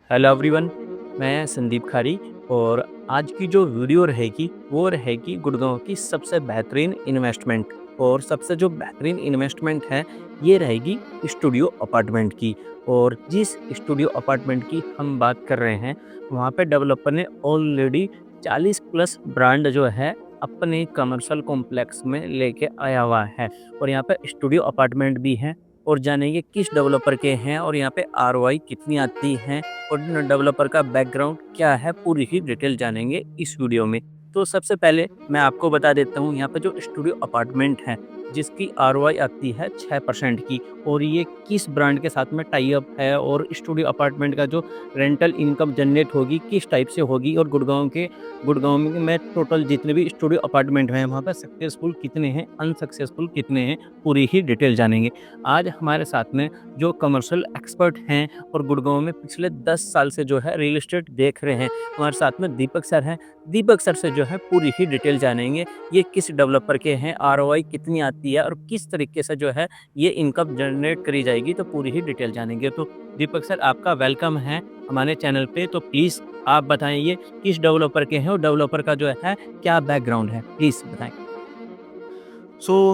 Hello everyone, मैं संदीप खारी और आज की जो वीडियो रहेगी वो रहेगी गुड़गांव की सबसे बेहतरीन इन्वेस्टमेंट। और सबसे जो बेहतरीन इन्वेस्टमेंट है ये रहेगी स्टूडियो अपार्टमेंट की। और जिस स्टूडियो अपार्टमेंट की हम बात कर रहे हैं वहाँ पे डेवलपर ने ऑलरेडी 40 प्लस ब्रांड जो है अपने कमर्शियल कॉम्प्लेक्स में लेके आया हुआ है। और यहाँ पे स्टूडियो अपार्टमेंट भी हैं और जानेंगे किस डेवलपर के हैं और यहाँ पे आरओआई कितनी आती है और डेवलपर का बैकग्राउंड क्या है, पूरी ही डिटेल जानेंगे इस वीडियो में। तो सबसे पहले मैं आपको बता देता हूँ यहाँ पे जो स्टूडियो अपार्टमेंट है जिसकी आरओआई आती है 6% की, और ये किस ब्रांड के साथ में टाई अप है और स्टूडियो अपार्टमेंट का जो रेंटल इनकम जनरेट होगी किस टाइप से होगी, और गुड़गांव में टोटल जितने भी स्टूडियो अपार्टमेंट हैं वहाँ पर सक्सेसफुल कितने हैं, अनसक्सेसफुल कितने हैं, पूरी ही डिटेल जानेंगे। आज हमारे साथ में जो कमर्शियल एक्सपर्ट हैं और गुड़गांव में पिछले 10 साल से जो है रियल एस्टेट देख रहे हैं, हमारे साथ में दीपक सर हैं। दीपक सर से जो है पूरी ही डिटेल जानेंगे ये किस डेवलपर के हैं, आरओआई कितनी आती है और किस तरीके से जो है ये इनकम जनरेट करी जाएगी, तो पूरी ही डिटेल जानेंगे। तो दीपक सर, आपका वेलकम है हमारे चैनल पे। तो प्लीज़ आप बताएं ये किस डेवलपर के हैं और डेवलपर का जो है क्या बैकग्राउंड है, प्लीज़ बताएं।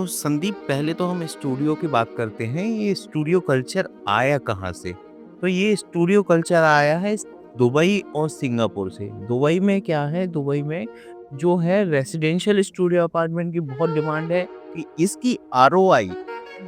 संदीप, पहले तो हम स्टूडियो की बात करते हैं। ये स्टूडियो कल्चर आया कहाँ से? तो ये स्टूडियो कल्चर आया है दुबई और सिंगापुर से। दुबई में क्या है, दुबई में जो है रेसिडेंशियल स्टूडियो अपार्टमेंट की बहुत डिमांड है कि इसकी आरओआई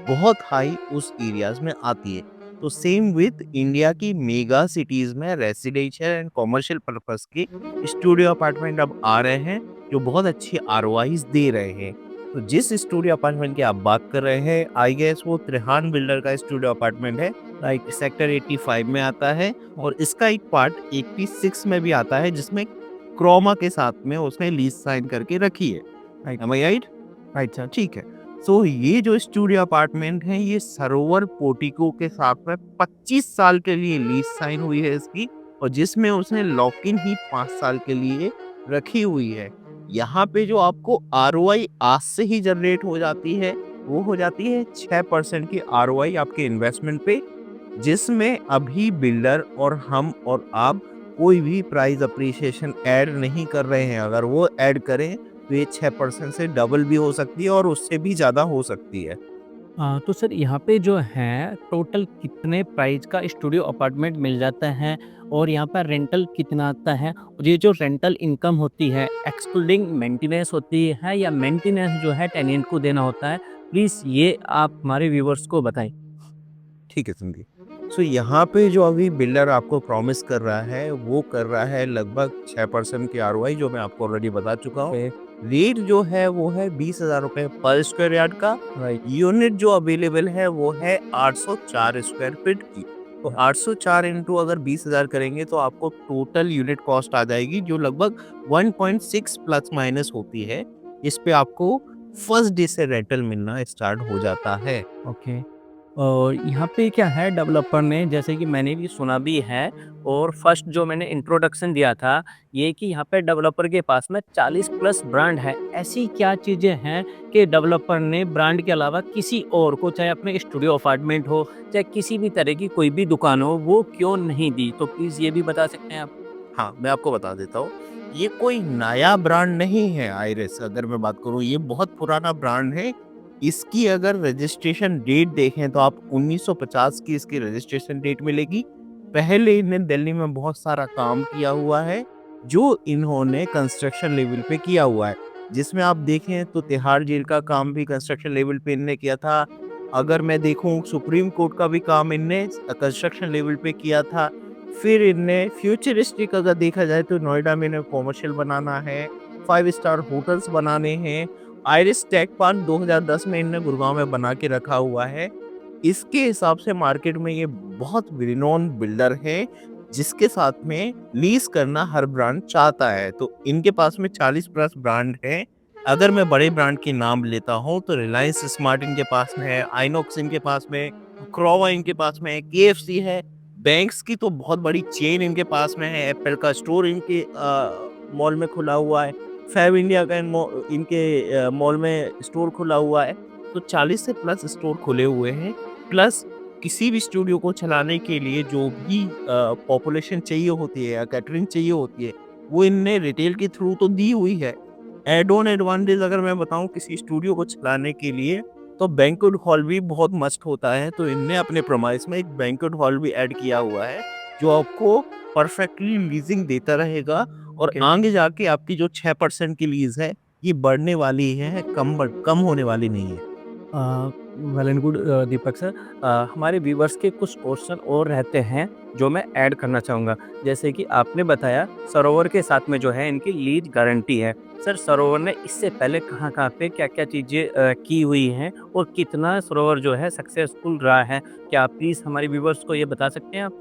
बहुत हाई उस एरियाज में आती है। तो सेम विथ इंडिया की मेगा सिटीज में रेसिडेंशियल एंड कॉमर्शियल पर्पस के स्टूडियो अपार्टमेंट अब आ रहे हैं जो बहुत अच्छी आरओआईज दे रहे हैं। तो जिस स्टूडियो अपार्टमेंट की आप बात कर रहे हैं, आई गेस वो त्रिहान बिल्डर का स्टूडियो अपार्टमेंट है। लाइक सेक्टर 85 में आता है और इसका एक पार्ट 86 में भी आता है जिसमें क्रोमा के साथ में उसने लीज साइन करके रखी है। Am I right? Right sir, ठीक है। सो ये जो स्टूडियो अपार्टमेंट है ये सरोवर पोर्टिको के साथ में 25 साल के लिए लीज साइन हुई है इसकी, और जिसमें उसने लॉक इन ही 5 साल के लिए रखी हुई है। यहाँ पे जो आपको आरओआई आज से ही जनरेट हो जाती है वो हो जाती है 6% की आरओआई आपके इन्वेस्टमेंट पे, जिसमें अभी बिल्डर और हम और आप कोई भी प्राइस अप्रिसिएशन ऐड नहीं कर रहे हैं। अगर वो ऐड करें तो ये 6% से डबल भी हो सकती है और उससे भी ज़्यादा हो सकती है। तो सर यहाँ पे जो है टोटल कितने प्राइस का स्टूडियो अपार्टमेंट मिल जाता है और यहाँ पर रेंटल कितना आता है, और ये जो रेंटल इनकम होती है एक्सक्लूडिंग मेंटेनेंस होती है या मेंटेनेंस जो है टेनेंट को देना होता है, प्लीज़ ये आप हमारे व्यूवर्स को बताएं। ठीक है संदीप। सो यहाँ पे जो अभी बिल्डर आपको प्रॉमिस कर रहा है वो कर रहा है लगभग 6% की आरओआई, जो मैं आपको ऑलरेडी बता चुका हूँ। रेट जो है वो है 20,000 रुपए पर स्क्वायर यार्ड का। राइट। यूनिट जो अवेलेबल है वो है 804 स्क्वायर फीट की। तो 804 इंटू अगर 20,000 करेंगे तो आपको टोटल यूनिट कॉस्ट आ जाएगी जो लगभग 1.6 प्लस माइनस होती है। इस पे आपको फर्स्ट डे से रेंटल मिलना स्टार्ट हो जाता है। ओके। और यहाँ पे क्या है, डेवलपर ने जैसे कि मैंने भी सुना भी है और फर्स्ट जो मैंने इंट्रोडक्शन दिया था ये कि यहाँ पे डेवलपर के पास में 40 प्लस ब्रांड है। ऐसी क्या चीज़ें हैं कि डेवलपर ने ब्रांड के अलावा किसी और को, चाहे अपने स्टूडियो अपार्टमेंट हो चाहे किसी भी तरह की कोई भी दुकान हो, वो क्यों नहीं दी? तो प्लीज़ ये भी बता सकते हैं आप। हाँ, मैं आपको बता देता हूँ। ये कोई नया ब्रांड नहीं है आइरिस, अगर मैं बात करूँ ये बहुत पुराना ब्रांड है। इसकी अगर रजिस्ट्रेशन डेट देखें तो आप 1950 की इसकी रजिस्ट्रेशन डेट मिलेगी। पहले इन्हें दिल्ली में बहुत सारा काम किया हुआ है जो इन्होंने कंस्ट्रक्शन लेवल पे किया हुआ है। जिसमें आप देखें तो तिहाड़ जेल का काम भी कंस्ट्रक्शन लेवल पे इनने किया था। अगर मैं देखूं सुप्रीम कोर्ट का भी काम इनने कंस्ट्रक्शन लेवल पे किया था। फिर इनने फ्यूचरिस्टिक अगर देखा जाए तो नोएडा में इन्हें कॉमर्शियल बनाना है, 5 स्टार होटल्स बनाने हैं। आइरिस टेक पार्क 2010 में इनने गुड़गांव में बना के रखा हुआ है। इसके हिसाब से मार्केट में ये बहुत रिनोन बिल्डर है जिसके साथ में लीज करना हर ब्रांड चाहता है। तो इनके पास में 40 प्लस ब्रांड है। अगर मैं बड़े ब्रांड के नाम लेता हूँ तो रिलायंस स्मार्ट इनके पास में है, आइनॉक्स इनके पास में, क्रोवा इनके पास में है, केएफसी है। बैंक्स की तो बहुत बड़ी चेन इनके पास में है, एप्पल का स्टोर इनके मॉल में खुला हुआ है, फैब इंडिया का इनके मॉल में स्टोर खुला हुआ है। तो 40 से प्लस स्टोर खुले हुए हैं। प्लस किसी भी स्टूडियो को चलाने के लिए जो भी पॉपुलेशन चाहिए होती है या कैटरिंग चाहिए होती है, वो इनने रिटेल के थ्रू तो दी हुई है। एड ऑन एडवांटेज अगर मैं बताऊँ किसी स्टूडियो को चलाने के लिए, तो बैंक्वेट हॉल भी बहुत मस्ट होता है, तो इनने अपने प्रोमाइस में एक बैंक्वेट हॉल भी ऐड किया हुआ है, जो आपको परफेक्टली लीजिंग देता रहेगा और ओके। आगे जाके आपकी जो 6% की लीज़ है, ये बढ़ने वाली है, कम होने वाली नहीं है। Well and good Deepak sir. हमारे व्यूवर्स के कुछ क्वेश्चन और रहते हैं जो मैं ऐड करना चाहूँगा। जैसे कि आपने बताया सरोवर के साथ में जो है इनकी लीज गारंटी है। सर सरोवर ने इससे पहले कहाँ-कहाँ पे क्या-क्या चीज़ें की हुई हैं और कितना सरोवर जो है सक्सेसफुल रहा है? क्या आप प्लीज़ हमारे व्यूवर्स को ये बता सकते हैं आप?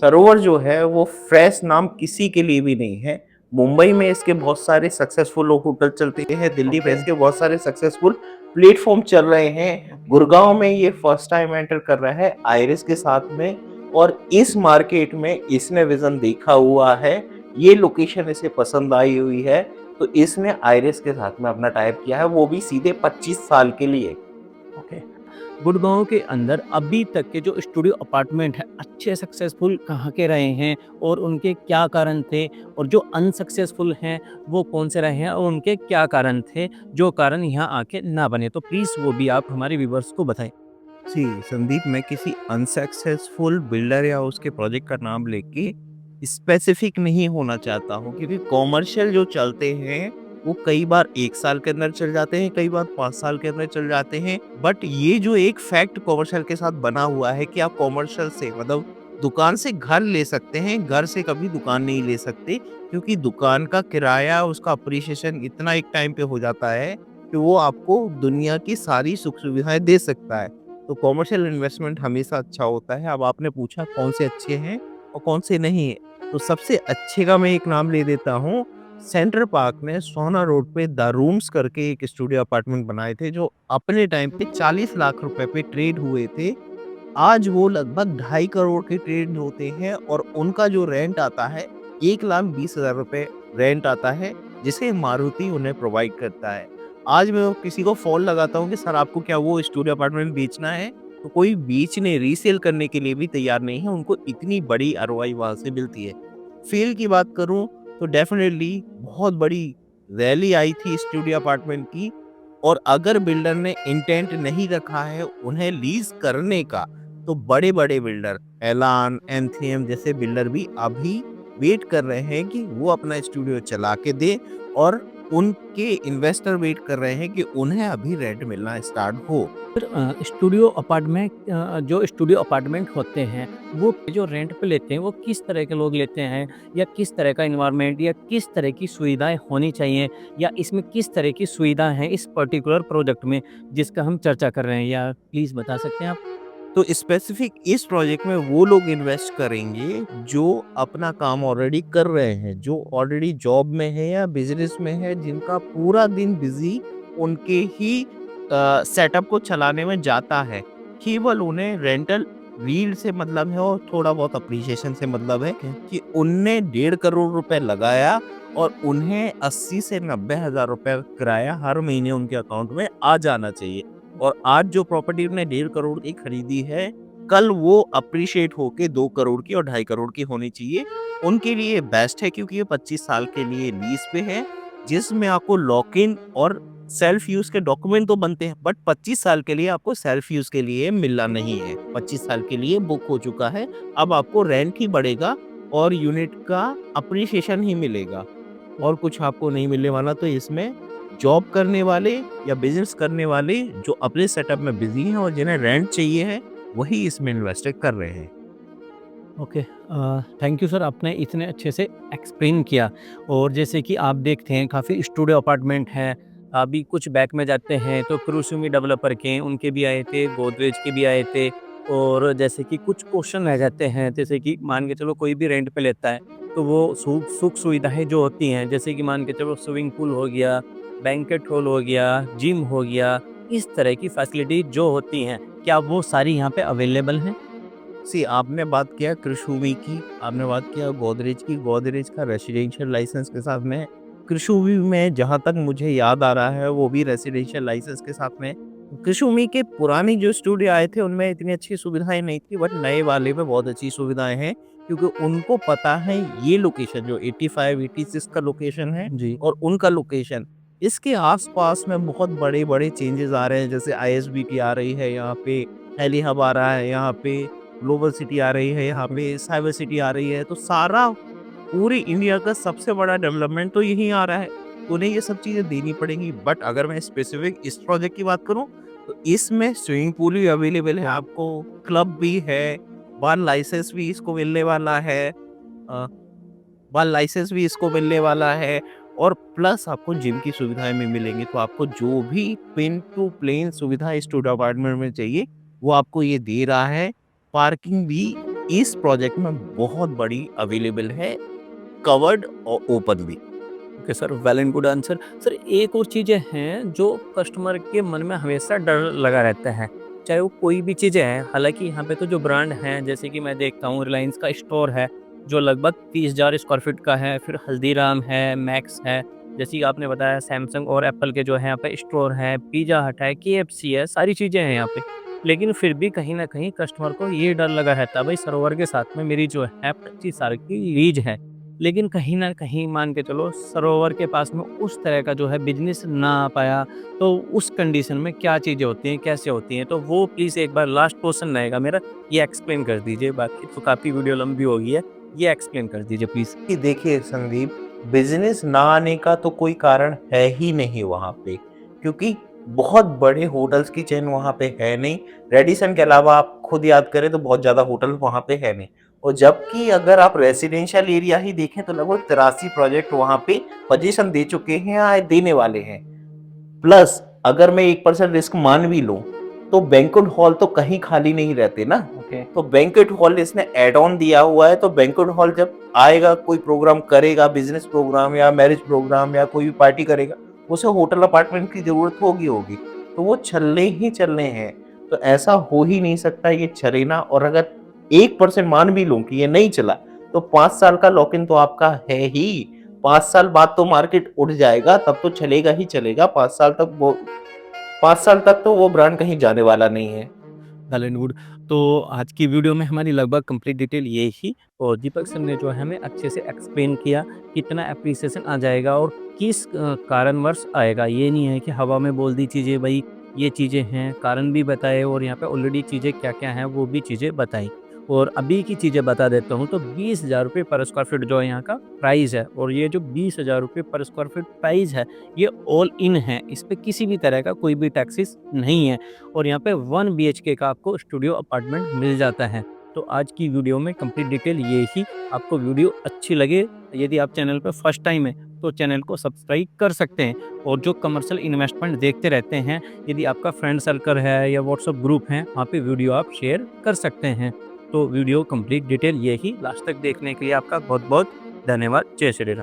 सरोवर जो है वो फ्रेश नाम किसी के लिए भी नहीं है। मुंबई में इसके बहुत सारे सक्सेसफुल होटल चलते हैं, दिल्ली में ओके, इसके बहुत सारे सक्सेसफुल प्लेटफ़ॉर्म चल रहे हैं। गुड़गाँव में ये फर्स्ट टाइम एंटर कर रहा है आइरिस के साथ में और इस मार्केट में इसने विज़न देखा हुआ है, ये लोकेशन इसे पसंद आई हुई है, तो इसने आइरिस के साथ में अपना टाई अप किया है, वो भी सीधे 25 साल के लिए। ओके। गुड़गाँव के अंदर अभी तक के जो स्टूडियो अपार्टमेंट हैं, अच्छे सक्सेसफुल कहाँ के रहे हैं और उनके क्या कारण थे? और जो अनसक्सेसफुल हैं, वो कौन से रहे हैं और उनके क्या कारण थे, जो कारण यहाँ आके ना बने? तो प्लीज़ वो भी आप हमारे व्यूअर्स को बताएँ। जी, संदीप मैं किसी अनसक्सेसफुल बिल्डर या उसके प्रोजेक्ट का नाम लेके स्पेसिफिक नहीं होना चाहता हूँ क्योंकि कॉमर्शियल जो चलते हैं वो कई बार 1 साल के अंदर चल जाते हैं, कई बार 5 साल के अंदर चल जाते हैं। बट ये जो एक फैक्ट कॉमर्शियल के साथ बना हुआ है कि आप कॉमर्शियल से मतलब दुकान से घर ले सकते हैं, घर से कभी दुकान नहीं ले सकते क्योंकि दुकान का किराया, उसका अप्रिसिएशन इतना एक टाइम पे हो जाता है कि वो आपको दुनिया की सारी सुख-सुविधाएँ दे सकता है। तो कॉमर्शियल इन्वेस्टमेंट हमेशा अच्छा होता है। अब आपने पूछा कौन से अच्छे हैं और कौन से नहीं हैं, तो सबसे अच्छे का मैं एक नाम ले देता हूँ। सेंट्रल पार्क ने सोना रोड पे द रूम्स करके एक स्टूडियो अपार्टमेंट बनाए थे, जो अपने टाइम पे 40 लाख रुपए पे ट्रेड हुए थे। आज वो लगभग 2.5 करोड़ के ट्रेड होते हैं और उनका जो रेंट आता है 1,20,000 रुपए रेंट आता है, जिसे मारुति उन्हें प्रोवाइड करता है। आज मैं किसी को फ़ोन लगाता हूँ कि सर आपको क्या वो स्टूडियो अपार्टमेंट बेचना है? तो कोई बेचने रीसेल करने के लिए भी तैयार नहीं है, उनको इतनी बड़ी आरओआई वहाँ से मिलती है। फ़ेल की बात करूँ तो डेफ़िनेटली बहुत बड़ी रैली आई थी स्टूडियो अपार्टमेंट की और अगर बिल्डर ने इंटेंट नहीं रखा है उन्हें लीज़ करने का, तो बड़े-बड़े बिल्डर एलान, एंथीएम जैसे बिल्डर भी अभी वेट कर रहे हैं कि वो अपना स्टूडियो चला के दें और उनके इन्वेस्टर वेट कर रहे हैं कि उन्हें अभी रेंट मिलना स्टार्ट हो। फिर जो स्टूडियो अपार्टमेंट होते हैं, वो जो रेंट पे लेते हैं, वो किस तरह के लोग लेते हैं? या किस तरह का एनवायरनमेंट या किस तरह की सुविधाएँ होनी चाहिए? या इसमें किस तरह की सुविधा है इस पर्टिकुलर प्रोजेक्ट में, जिसका हम चर्चा कर रहे हैं? या प्लीज़ बता सकते हैं आप? तो स्पेसिफिक इस प्रोजेक्ट में वो लोग इन्वेस्ट करेंगे जो अपना काम ऑलरेडी कर रहे हैं, जो ऑलरेडी जॉब में है या बिजनेस में है, जिनका पूरा दिन बिजी उनके ही सेटअप को चलाने में जाता है। केवल उन्हें रेंटल रील से मतलब है और थोड़ा बहुत अप्रिसिएशन से मतलब है ओके। कि उनने 1.5 करोड़ रुपए लगाया और उन्हें 80 से 90,000 रुपए किराया हर महीने उनके अकाउंट में आ जाना चाहिए। और आज जो प्रॉपर्टी उन्होंने 1.5 करोड़ की खरीदी है, कल वो अप्रिशिएट होके 2 करोड़ की और 2.5 करोड़ की होनी चाहिए। उनके लिए बेस्ट है क्योंकि ये 25 साल के लिए लीज़ पे है, जिसमें आपको लॉक इन और सेल्फ यूज़ के डॉक्यूमेंट तो बनते हैं, बट 25 साल के लिए आपको सेल्फ यूज़ के लिए मिलना नहीं है। 25 साल के लिए बुक हो चुका है, अब आपको रेंट ही बढ़ेगा और यूनिट का अप्रिशिएशन ही मिलेगा और कुछ आपको नहीं मिलने वाला। तो इसमें जॉब करने वाले या बिज़नेस करने वाले जो अपने सेटअप में बिज़ी हैं और जिन्हें रेंट चाहिए है, वही इसमें इन्वेस्ट कर रहे हैं। ओके। थैंक यू सर, आपने इतने अच्छे से एक्सप्लेन किया। और जैसे कि आप देखते हैं काफ़ी स्टूडियो अपार्टमेंट हैं। अभी कुछ बैक में जाते हैं तो क्रूसुमी डेवलपर के उनके भी आए थे, गोदरेज के भी आए थे। और जैसे कि कुछ क्वेश्चन रह जाते हैं, जैसे कि मान के चलो कोई भी रेंट पे लेता है तो वो सुख सुविधाएं जो होती हैं, जैसे कि मान के चलो स्विमिंग पूल हो गया, बैंकेट हॉल हो गया, जिम हो गया, इस तरह की फैसिलिटी जो होती हैं, क्या वो सारी यहाँ पे अवेलेबल हैं? आपने बात किया कृषुवी की, आपने बात किया गोदरेज की, गोदरेज का रेसिडेंशियल लाइसेंस के साथ में, कृषुवी में जहाँ तक मुझे याद आ रहा है वो भी रेसिडेंशियल लाइसेंस के साथ में। कुसुमी के पुराने जो स्टूडियो आए थे उनमें इतनी अच्छी सुविधाएँ नहीं थी, बट नए वाले में बहुत अच्छी सुविधाएँ हैं, क्योंकि उनको पता है ये लोकेशन जो 85, 86 का लोकेशन है जी। और उनका लोकेशन, इसके आस-पास में बहुत बड़े-बड़े चेंजेज़ आ रहे हैं। जैसे आईएसबीटी आ रही है यहाँ पे, टेली हब आ रहा है यहाँ पे, ग्लोबल सिटी आ रही है यहाँ पे, साइबर सिटी आ रही है। तो सारा पूरी इंडिया का सबसे बड़ा डेवलपमेंट तो यहीं आ रहा है। तो उन्हें ये सब चीज़ें देनी पड़ेंगी। बट अगर मैं स्पेसिफिक इस प्रोजेक्ट की बात करूँ, तो इसमें स्विमिंग पूल भी अवेलेबल है आपको, क्लब भी है, बार लाइसेंस भी इसको मिलने वाला है, बार लाइसेंस भी इसको मिलने वाला है, और प्लस आपको जिम की सुविधाएँ भी मिलेंगी। तो आपको जो भी पिन टू प्लेन सुविधा इस स्टूडियो अपार्टमेंट में चाहिए, वो आपको ये दे रहा है। पार्किंग भी इस प्रोजेक्ट में बहुत बड़ी अवेलेबल है, कवर्ड और ओपन भी। Okay sir, well and good answer. Sir एक और चीज़ें हैं जो कस्टमर के मन में हमेशा डर लगा रहता है, चाहे वो कोई भी चीज़ें हैं। हालाँकि यहाँ पे तो जो ब्रांड हैं, जैसे कि मैं देखता हूँ रिलायंस का स्टोर है, जो लगभग 30,000 स्क्वायर फीट का है, फिर हल्दीराम है, मैक्स है, जैसे कि आपने बताया सैमसंग और एप्पल के जो है यहाँ पे स्टोर हैं, पिज़्ज़ा हट है, केएफसी है, सारी चीज़ें हैं यहाँ पे। लेकिन फिर भी कहीं न कहीं कस्टमर को ये डर लगा रहता है, भई सरोवर के साथ में मेरी जो है 25 साल की लीज़ है। लेकिन कहीं न कहीं मान के चलो सरोवर के पास में उस तरह का जो है बिज़नेस ना आ पाया, तो उस कंडीशन में क्या चीज़ें होती हैं, कैसे होती हैं? तो वो प्लीज़ एक बार लास्ट क्वेश्चन रहेगा मेरा, ये एक्सप्लेन कर दीजिए। बाकी तो काफ़ी वीडियो लंबी हो गई है, ये एक्सप्लेन कर दीजिए प्लीज़। कि देखिए संदीप, बिजनेस ना आने का तो कोई कारण है ही नहीं वहाँ पे, क्योंकि बहुत बड़े होटल्स की चेन वहाँ पे है नहीं। रेडिसन के अलावा आप खुद याद करें तो बहुत ज़्यादा होटल वहाँ पे है नहीं। और जबकि अगर आप रेसिडेंशियल एरिया ही देखें तो लगभग 83 प्रोजेक्ट वहाँ पे पोजीशन दे चुके हैं या देने वाले हैं। प्लस अगर मैं 1% रिस्क मान भी लूँ, तो बैंक्वेट हॉल तो कहीं खाली नहीं रहते ना। ओके। तो बैंक्वेट हॉल इसने ऐड ऑन दिया हुआ है, तो बैंक्वेट हॉल जब आएगा, कोई प्रोग्राम करेगा, बिज़नेस प्रोग्राम या मैरिज प्रोग्राम या कोई भी पार्टी करेगा, उसे होटल अपार्टमेंट की ज़रूरत होगी। तो वो चलने ही चलने हैं। तो ऐसा हो ही नहीं सकता ये चले ना। और अगर 1% मान भी लूँ कि ये नहीं चला, तो 5 साल का लॉक इन तो आपका है ही। 5 साल बाद तो मार्केट उठ जाएगा, तब तो चलेगा ही चलेगा। 5 साल तक तो वो ब्रांड कहीं जाने वाला नहीं है। Well and good. तो आज की वीडियो में हमारी लगभग कंप्लीट डिटेल ये ही, और दीपक सर ने जो है हमें अच्छे से एक्सप्लेन किया कितना एप्रिसिएशन आ जाएगा और किस कारणवश आएगा। ये नहीं है कि हवा में बोल दी चीज़ें, भाई ये चीज़ें हैं, कारण भी बताए और यहाँ पे ऑलरेडी चीज़ें क्या-क्या हैं वो भी चीज़ें बताई। और अभी की चीज़ें बता देता हूँ, तो 20,000 रुपए पर स्क्वायर फीट जो है यहाँ का प्राइस है, और ये जो 20,000 रुपए पर स्क्वायर फीट प्राइस है, ये ऑल इन है। इस पे किसी भी तरह का कोई भी टैक्सेस नहीं है। और यहाँ पे 1 बीएचके का आपको स्टूडियो अपार्टमेंट मिल जाता है। तो आज की वीडियो में कंप्लीट डिटेल ये ही। आपको वीडियो अच्छी लगे, यदि आप चैनल पे फर्स्ट टाइम है, तो चैनल को सब्सक्राइब कर सकते हैं। और जो कमर्शियल इन्वेस्टमेंट देखते रहते हैं, यदि आपका फ्रेंड सर्कल है या व्हाट्सएप ग्रुप है, वहाँ पे वीडियो आप शेयर कर सकते हैं। तो वीडियो कंप्लीट डिटेल ये ही। लास्ट तक देखने के लिए आपका बहुत-बहुत धन्यवाद। जय श्री राम।